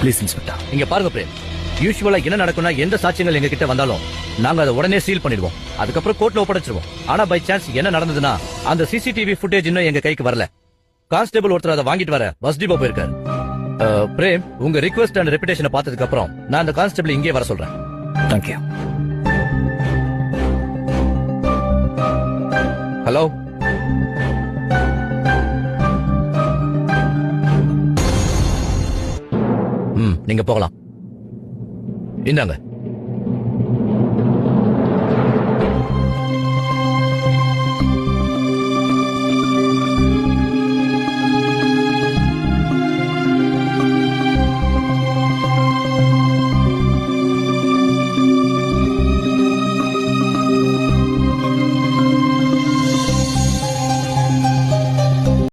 Please inspector. இங்க பாருங்க frame, யூசுவலா என்ன நடக்கும்னா எந்த சாட்சியங்கள் எங்க கிட்ட வந்தாலும் நாங்க அதை உடனே சீல் பண்ணிடுவோம், அதுக்கப்புறம் கோர்ட்ல ஒப்படைச்சிருவோம். ஆனா பை சான்ஸ் என்ன நடந்ததுன்னா அந்த சிசிடிவி ஃபுட்டேஜ் இன்னும் எங்க கைக்கு வரல. கான்ஸ்டபிள் ஒருத்தர் அதை வாங்கிட்டு வர பஸ் டிப்போ போயிருக்காரு. பிரேம், உங்க ரிக்வெஸ்ட் அண்ட் ரெப்புடேஷனை பார்த்ததுக்கு அப்புறம் நான் அந்த கான்ஸ்டபிள் இங்கே வர சொல்றேன். தேங்க்யூ. ஹலோ, நீங்க போகலாம். இந்தாங்க.